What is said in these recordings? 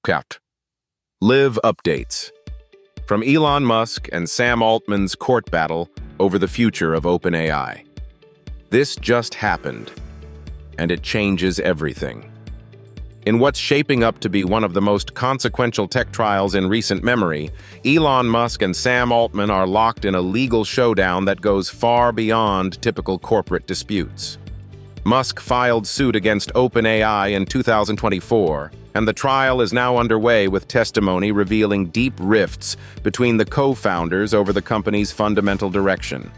Cat. Live updates. From Elon Musk and Sam Altman's court battle over the future of OpenAI. This just happened, and it changes everything. In what's shaping up to be one of the most consequential tech trials in recent memory, Elon Musk and Sam Altman are locked in a legal showdown that goes far beyond typical corporate disputes. Musk filed suit against OpenAI in 2024, and the trial is now underway with testimony revealing deep rifts between the co-founders over the company's fundamental direction.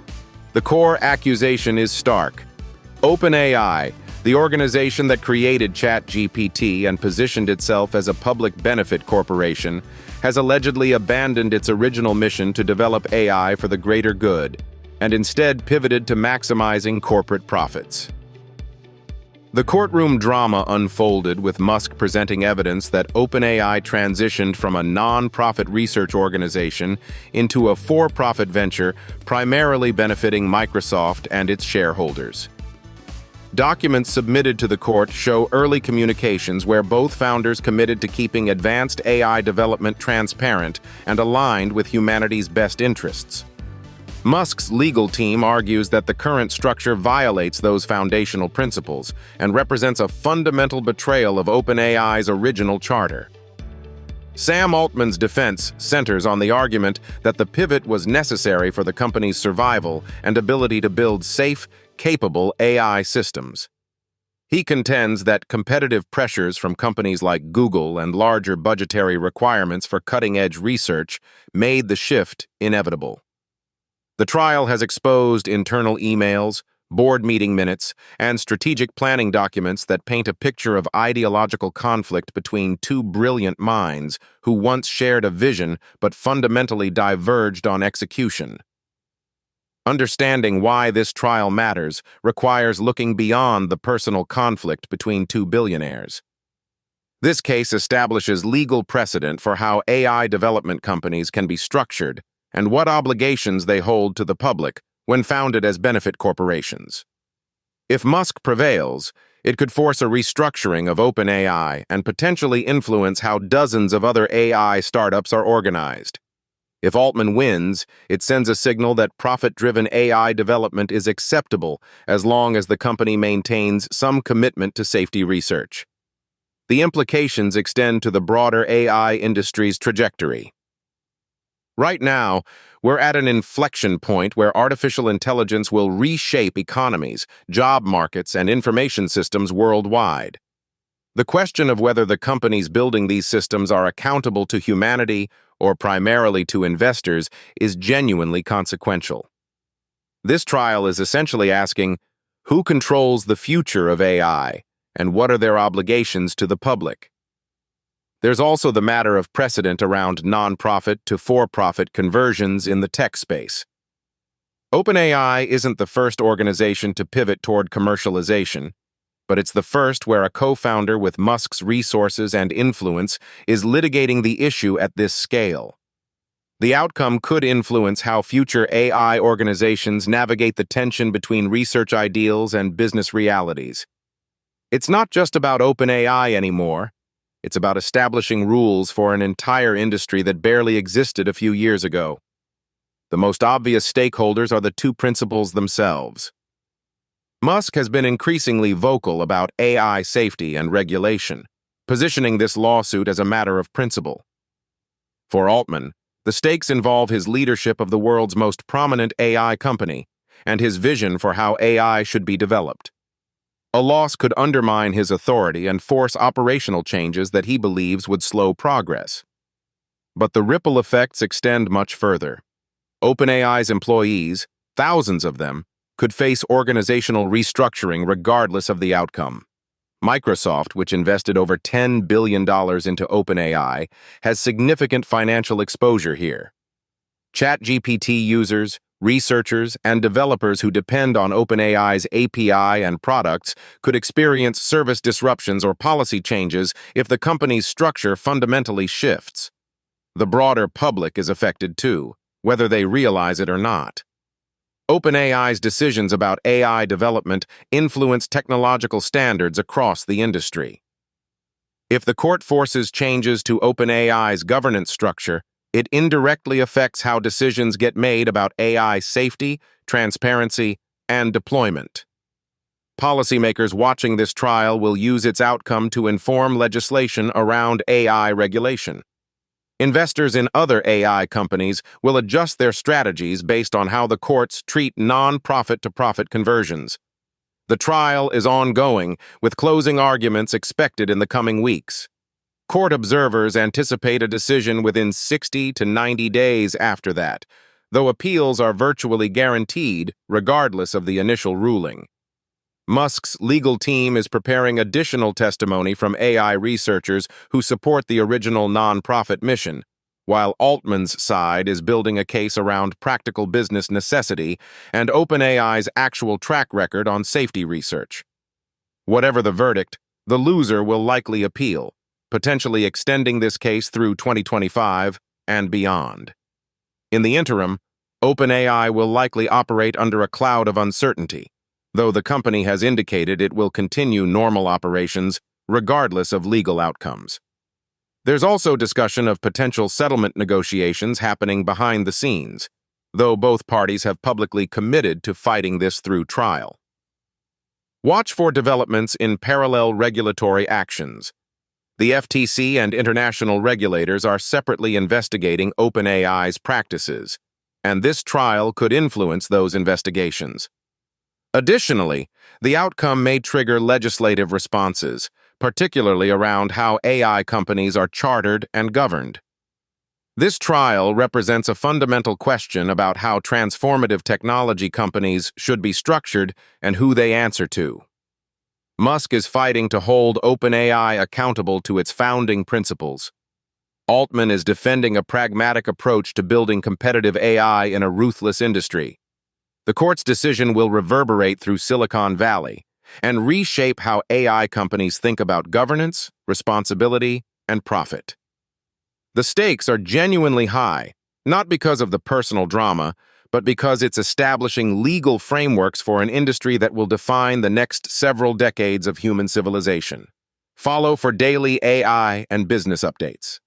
The core accusation is stark. OpenAI, the organization that created ChatGPT and positioned itself as a public benefit corporation, has allegedly abandoned its original mission to develop AI for the greater good, and instead pivoted to maximizing corporate profits. The courtroom drama unfolded with Musk presenting evidence that OpenAI transitioned from a non-profit research organization into a for-profit venture primarily benefiting Microsoft and its shareholders. Documents submitted to the court show early communications where both founders committed to keeping advanced AI development transparent and aligned with humanity's best interests. Musk's legal team argues that the current structure violates those foundational principles and represents a fundamental betrayal of OpenAI's original charter. Sam Altman's defense centers on the argument that the pivot was necessary for the company's survival and ability to build safe, capable AI systems. He contends that competitive pressures from companies like Google and larger budgetary requirements for cutting-edge research made the shift inevitable. The trial has exposed internal emails, board meeting minutes, and strategic planning documents that paint a picture of ideological conflict between two brilliant minds who once shared a vision but fundamentally diverged on execution. Understanding why this trial matters requires looking beyond the personal conflict between two billionaires. This case establishes legal precedent for how AI development companies can be structured and what obligations they hold to the public when founded as benefit corporations. If Musk prevails, it could force a restructuring of OpenAI and potentially influence how dozens of other AI startups are organized. If Altman wins, it sends a signal that profit-driven AI development is acceptable as long as the company maintains some commitment to safety research. The implications extend to the broader AI industry's trajectory. Right now, we're at an inflection point where artificial intelligence will reshape economies, job markets, and information systems worldwide. The question of whether the companies building these systems are accountable to humanity or primarily to investors is genuinely consequential. This trial is essentially asking, who controls the future of AI, and what are their obligations to the public? There's also the matter of precedent around non-profit to for-profit conversions in the tech space. OpenAI isn't the first organization to pivot toward commercialization, but it's the first where a co-founder with Musk's resources and influence is litigating the issue at this scale. The outcome could influence how future AI organizations navigate the tension between research ideals and business realities. It's not just about OpenAI anymore. It's about establishing rules for an entire industry that barely existed a few years ago. The most obvious stakeholders are the two principals themselves. Musk has been increasingly vocal about AI safety and regulation, positioning this lawsuit as a matter of principle. For Altman, the stakes involve his leadership of the world's most prominent AI company and his vision for how AI should be developed. A loss could undermine his authority and force operational changes that he believes would slow progress. But the ripple effects extend much further. OpenAI's employees, thousands of them, could face organizational restructuring regardless of the outcome. Microsoft, which invested over $10 billion into OpenAI, has significant financial exposure here. ChatGPT users, researchers, and developers who depend on OpenAI's API and products could experience service disruptions or policy changes if the company's structure fundamentally shifts. The broader public is affected too, whether they realize it or not. OpenAI's decisions about AI development influence technological standards across the industry. If the court forces changes to OpenAI's governance structure, it indirectly affects how decisions get made about AI safety, transparency, and deployment. Policymakers watching this trial will use its outcome to inform legislation around AI regulation. Investors in other AI companies will adjust their strategies based on how the courts treat non-profit-to-profit conversions. The trial is ongoing, with closing arguments expected in the coming weeks. Court observers anticipate a decision within 60 to 90 days after that, though appeals are virtually guaranteed regardless of the initial ruling. Musk's legal team is preparing additional testimony from AI researchers who support the original nonprofit mission, while Altman's side is building a case around practical business necessity and OpenAI's actual track record on safety research. Whatever the verdict, the loser will likely appeal, potentially extending this case through 2025 and beyond. In the interim, OpenAI will likely operate under a cloud of uncertainty, though the company has indicated it will continue normal operations regardless of legal outcomes. There's also discussion of potential settlement negotiations happening behind the scenes, though both parties have publicly committed to fighting this through trial. Watch for developments in parallel regulatory actions. The FTC and international regulators are separately investigating OpenAI's practices, and this trial could influence those investigations. Additionally, the outcome may trigger legislative responses, particularly around how AI companies are chartered and governed. This trial represents a fundamental question about how transformative technology companies should be structured and who they answer to. Musk is fighting to hold OpenAI accountable to its founding principles. Altman is defending a pragmatic approach to building competitive AI in a ruthless industry. The court's decision will reverberate through Silicon Valley and reshape how AI companies think about governance, responsibility, and profit. The stakes are genuinely high, not because of the personal drama, but because it's establishing legal frameworks for an industry that will define the next several decades of human civilization. Follow for daily AI and business updates.